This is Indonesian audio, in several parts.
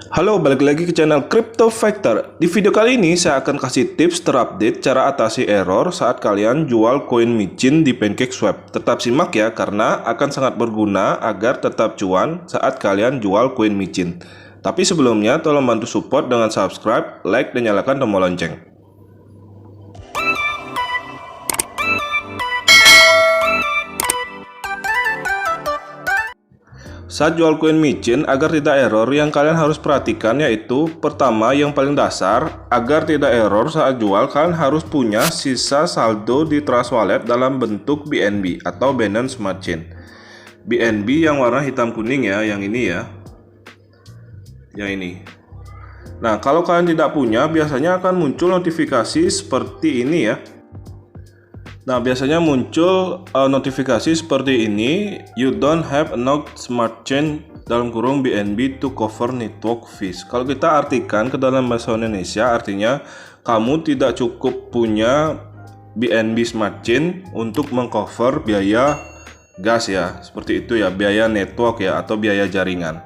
Halo, balik lagi ke channel Crypto Factor. Di video kali ini saya akan kasih tips terupdate cara atasi error saat kalian jual koin micin di PancakeSwap. Tetap simak ya, karena akan sangat berguna agar tetap cuan saat kalian jual koin micin. Tapi sebelumnya, tolong bantu support dengan subscribe, like, dan nyalakan tombol lonceng. Saat jual koin micin, agar tidak error, yang kalian harus perhatikan yaitu pertama, yang paling dasar, agar tidak error saat jual, kalian harus punya sisa saldo di Trust Wallet dalam bentuk BNB atau Binance Smart Chain. BNB yang warna hitam kuning ya, yang ini ya. Yang ini. Nah, kalau kalian tidak punya, biasanya akan muncul notifikasi seperti ini ya. Nah, biasanya muncul notifikasi seperti ini, you don't have enough smart chain dalam kurung BNB to cover network fees. Kalau kita artikan ke dalam bahasa Indonesia, artinya kamu tidak cukup punya BNB smart chain untuk mengcover biaya gas ya, seperti itu ya, biaya network ya, atau biaya jaringan.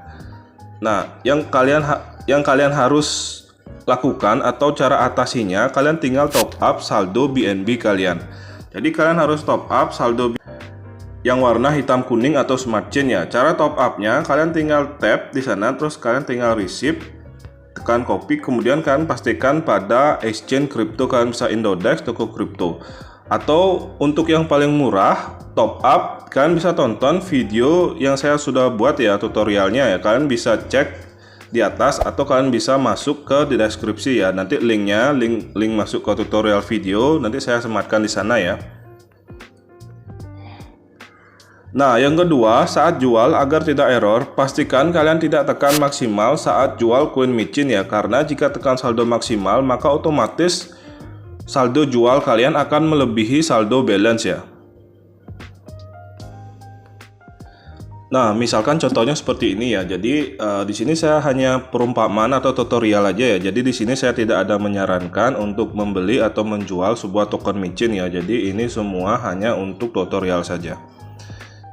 Nah, yang kalian harus lakukan atau cara atasinya, kalian tinggal top up saldo BNB kalian. Jadi kalian harus top up saldo yang warna hitam kuning atau smart chain ya. Cara top upnya, kalian tinggal tap di sana, terus kalian tinggal receipt, tekan copy, kemudian kalian pastikan pada exchange crypto, kalian bisa Indodex, toko crypto. Atau untuk yang paling murah top up, kalian bisa tonton video yang saya sudah buat ya, tutorialnya ya. Kalian bisa cek di atas atau kalian bisa masuk ke di deskripsi ya, nanti linknya, link masuk ke tutorial video nanti saya sematkan di sana ya. Nah, yang kedua, saat jual agar tidak error, pastikan kalian tidak tekan maksimal saat jual koin micin ya, karena jika tekan saldo maksimal maka otomatis saldo jual kalian akan melebihi saldo balance ya. Nah, misalkan contohnya seperti ini ya. Jadi di sini saya hanya perumpamaan atau tutorial aja ya. Jadi di sini saya tidak ada menyarankan untuk membeli atau menjual sebuah token micin ya. Jadi ini semua hanya untuk tutorial saja.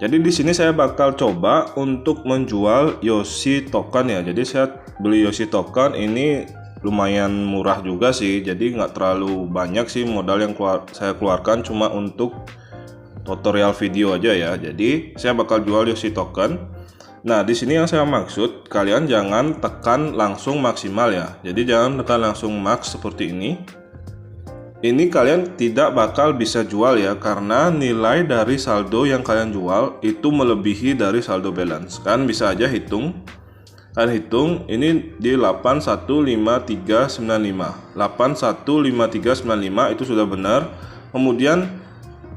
Jadi di sini saya bakal coba untuk menjual Yoshi token ya. Jadi saya beli Yoshi token ini lumayan murah juga sih. Jadi nggak terlalu banyak sih modal yang saya keluarkan, cuma untuk tutorial video aja ya. Jadi saya bakal jual Yoshi token. Nah, di sini yang saya maksud, kalian jangan tekan langsung maksimal ya. Jadi jangan tekan langsung max seperti ini. Ini kalian tidak bakal bisa jual ya, karena nilai dari saldo yang kalian jual itu melebihi dari saldo balance. Kan bisa aja hitung. Kan hitung ini di 815395. 815395 itu sudah benar. Kemudian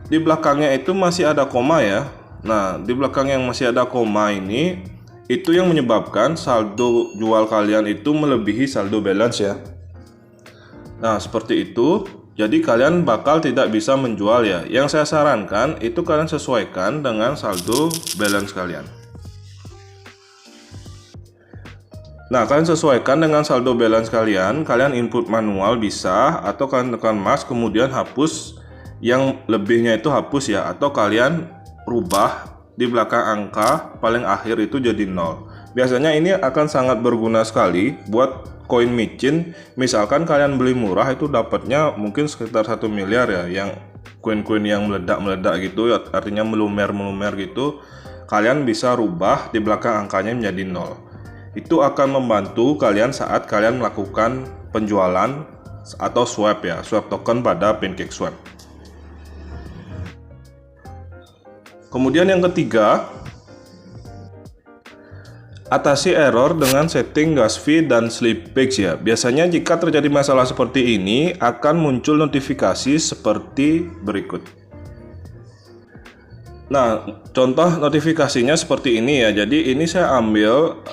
di belakangnya itu masih ada koma ya. Nah, di belakang yang masih ada koma ini, itu yang menyebabkan saldo jual kalian itu melebihi saldo balance ya. Nah, seperti itu. Jadi kalian bakal tidak bisa menjual ya. Yang saya sarankan itu kalian sesuaikan dengan saldo balance kalian. Nah, kalian sesuaikan dengan saldo balance kalian. Kalian input manual bisa, atau kalian tekan mas kemudian hapus yang lebihnya itu hapus ya, atau kalian rubah di belakang angka paling akhir itu jadi 0. Biasanya ini akan sangat berguna sekali buat koin micin. Misalkan kalian beli murah itu dapatnya mungkin sekitar 1 miliar ya, yang koin-koin yang meledak-meledak gitu, artinya melumer-melumer gitu, kalian bisa rubah di belakang angkanya menjadi 0. Itu akan membantu kalian saat kalian melakukan penjualan atau swap ya, swap token pada PancakeSwap. Kemudian yang ketiga, atasi error dengan setting gas fee dan slippage ya. Biasanya jika terjadi masalah seperti ini akan muncul notifikasi seperti berikut. Nah, contoh notifikasinya seperti ini ya. Jadi ini saya ambil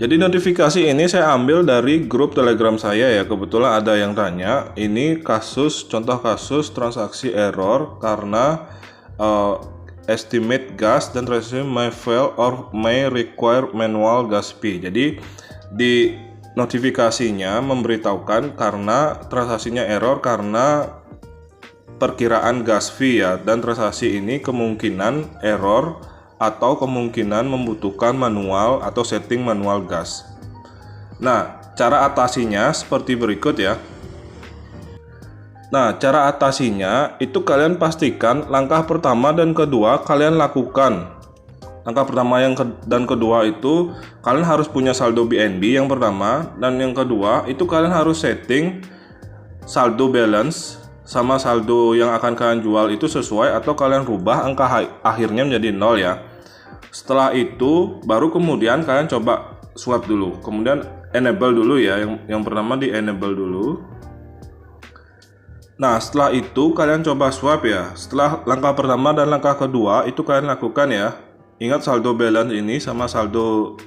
notifikasi ini saya ambil dari grup Telegram saya ya. Kebetulan ada yang tanya, ini contoh kasus transaksi error karena estimate gas dan transaksi may fail or may require manual gas fee. Jadi di notifikasinya memberitahukan karena transaksinya error karena perkiraan gas fee ya, dan transaksi ini kemungkinan error atau kemungkinan membutuhkan manual atau setting manual gas. Nah, cara atasinya seperti berikut ya. Nah, cara atasinya itu kalian pastikan langkah pertama dan kedua kalian lakukan. Langkah pertama dan kedua itu kalian harus punya saldo BNB yang pertama, dan yang kedua itu kalian harus setting saldo balance sama saldo yang akan kalian jual itu sesuai atau kalian rubah angka akhirnya menjadi 0 ya. Setelah itu baru kemudian kalian coba swap dulu, kemudian enable dulu ya, yang pertama di enable dulu. Nah, setelah itu kalian coba swap ya. Setelah langkah pertama dan langkah kedua itu kalian lakukan ya. Ingat saldo balance ini sama saldo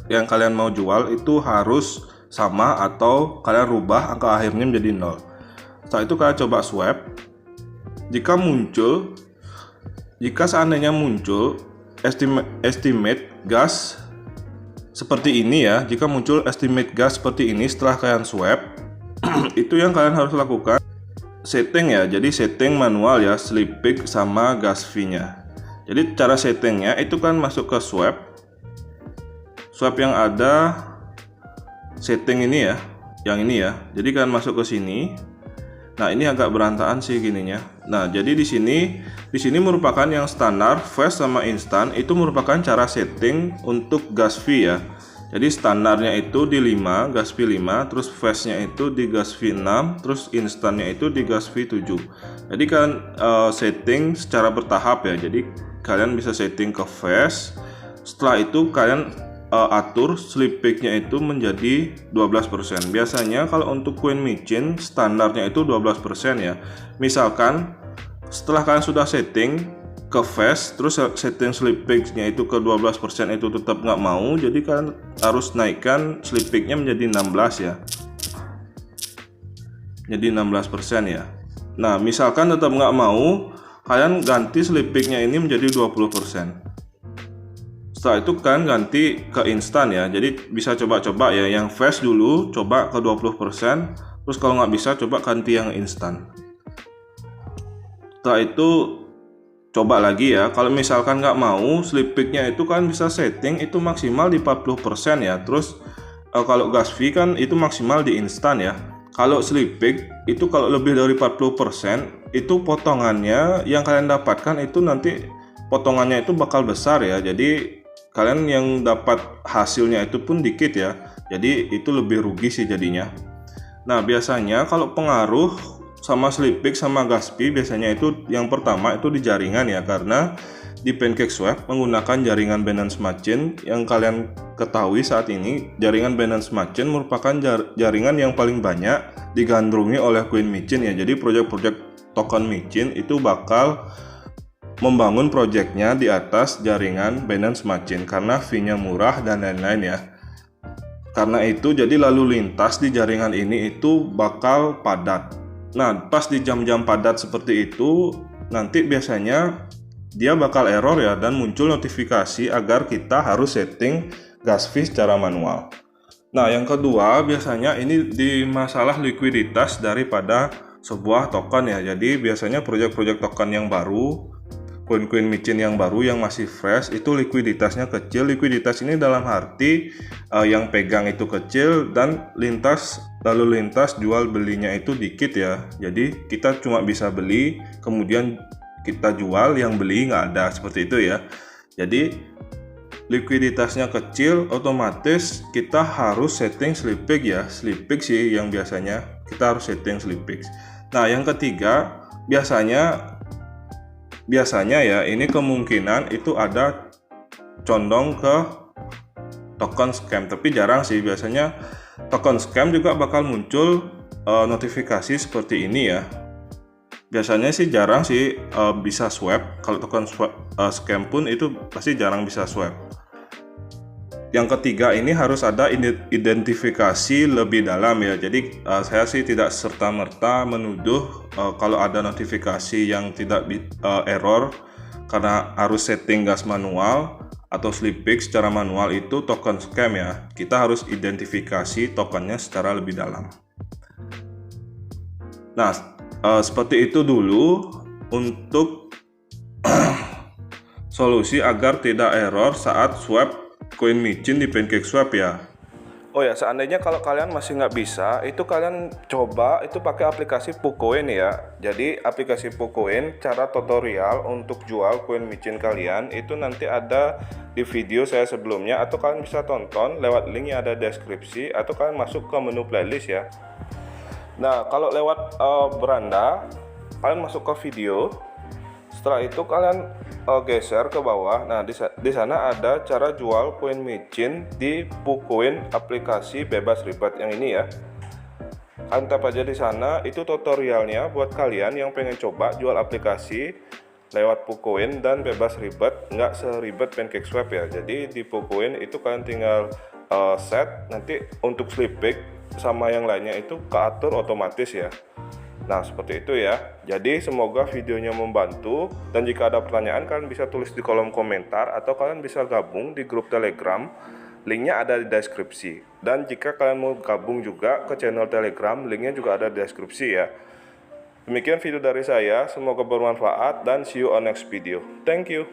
yang kalian mau jual itu harus sama atau kalian rubah angka akhirnya menjadi 0. Setelah itu kalian coba swap. Jika seandainya muncul estimate gas seperti ini ya, jika muncul estimate gas seperti ini setelah kalian swap, itu yang kalian harus lakukan setting ya. Jadi setting manual ya, slip peak sama gas fee nya. Jadi cara settingnya itu kan masuk ke swap yang ada setting ini ya, yang ini ya. Jadi kalian masuk ke sini. Nah, ini agak berantakan sih gininya. Nah, jadi di sini merupakan yang standar, fast sama instan itu merupakan cara setting untuk gas fee ya. Jadi standarnya itu di 5, gas fee 5, terus fastnya itu di gas fee 6, terus instannya itu di gas fee 7. Jadi kalian setting secara bertahap ya. Jadi kalian bisa setting ke fast. Setelah itu kalian atur slip peak-nya itu menjadi 12%. Biasanya kalau untuk coin micin standarnya itu 12% ya. Misalkan setelah kalian sudah setting ke fast, terus setting slip peak-nya itu ke 12% itu tetap nggak mau, jadi kalian harus naikkan slip peak-nya menjadi 16 ya. Jadi 16% ya. Nah, misalkan tetap nggak mau, kalian ganti slip peak-nya ini menjadi 20%. Setelah itu kalian ganti ke instan ya. Jadi bisa coba-coba ya, yang fast dulu coba ke 20%, terus kalau nggak bisa coba ganti yang instan. Setelah itu coba lagi ya. Kalau misalkan nggak mau, slip peak-nya itu kan bisa setting itu maksimal di 40% ya. Terus kalau gas fee kan itu maksimal di instan ya. Kalau slip peak itu kalau lebih dari 40% itu potongannya yang kalian dapatkan itu nanti potongannya itu bakal besar ya. Jadi kalian yang dapat hasilnya itu pun dikit ya. Jadi itu lebih rugi sih jadinya. Nah, biasanya kalau pengaruh sama slip peak sama gas fee biasanya itu yang pertama itu di jaringan ya, karena di PancakeSwap menggunakan jaringan Binance Smart Chain. Yang kalian ketahui saat ini jaringan Binance Smart Chain merupakan jaringan yang paling banyak digandrungi oleh coin micin ya. Jadi project-project token micin itu bakal membangun projectnya di atas jaringan Binance Smart Chain karena fee-nya murah dan lain-lain ya. Karena itu jadi lalu lintas di jaringan ini itu bakal padat. Nah, pas di jam-jam padat seperti itu nanti biasanya dia bakal error ya, dan muncul notifikasi agar kita harus setting gas fee secara manual. Nah, yang kedua biasanya ini di masalah likuiditas daripada sebuah token ya. Jadi biasanya project-project token yang baru, koin-koin micin yang baru yang masih fresh itu likuiditasnya kecil. Likuiditas ini dalam arti yang pegang itu kecil dan lalu lintas jual belinya itu dikit ya. Jadi kita cuma bisa beli kemudian kita jual, yang beli nggak ada, seperti itu ya. Jadi likuiditasnya kecil, otomatis kita harus setting slip peak ya. Slip peak sih yang biasanya kita harus setting slip peak. Nah, yang ketiga biasanya ya ini kemungkinan itu ada condong ke token scam, tapi jarang sih. Biasanya token scam juga bakal muncul notifikasi seperti ini ya. Biasanya sih jarang sih bisa swap. Kalau token scam pun itu pasti jarang bisa swap. Yang ketiga ini harus ada identifikasi lebih dalam ya. Jadi saya sih tidak serta-merta menuduh kalau ada notifikasi yang tidak error karena harus setting gas manual atau slip peak secara manual itu token scam ya. Kita harus identifikasi tokennya secara lebih dalam. Nah, seperti itu dulu untuk solusi agar tidak error saat swap koin micin di PancakeSwap ya. Oh ya, seandainya kalau kalian masih nggak bisa, itu kalian coba itu pakai aplikasi PuCoin ya. Jadi aplikasi PuCoin, cara tutorial untuk jual koin micin kalian itu nanti ada di video saya sebelumnya, atau kalian bisa tonton lewat link yang ada deskripsi, atau kalian masuk ke menu playlist ya. Nah, kalau lewat beranda, kalian masuk ke video. Setelah itu kalian geser ke bawah. Nah, di sana ada cara jual koin micin di PuCoin aplikasi bebas ribet yang ini ya. Kalian tap aja di sana, itu tutorialnya buat kalian yang pengen coba jual aplikasi lewat PuCoin dan bebas ribet, nggak seribet PancakeSwap ya. Jadi di PuCoin itu kalian tinggal set, nanti untuk slipback sama yang lainnya itu keatur otomatis ya. Nah, seperti itu ya. Jadi semoga videonya membantu, dan jika ada pertanyaan kalian bisa tulis di kolom komentar, atau kalian bisa gabung di grup Telegram. Linknya ada di deskripsi. Dan jika kalian mau gabung juga ke channel Telegram, linknya juga ada di deskripsi ya. Demikian video dari saya, semoga bermanfaat dan see you on next video. Thank you.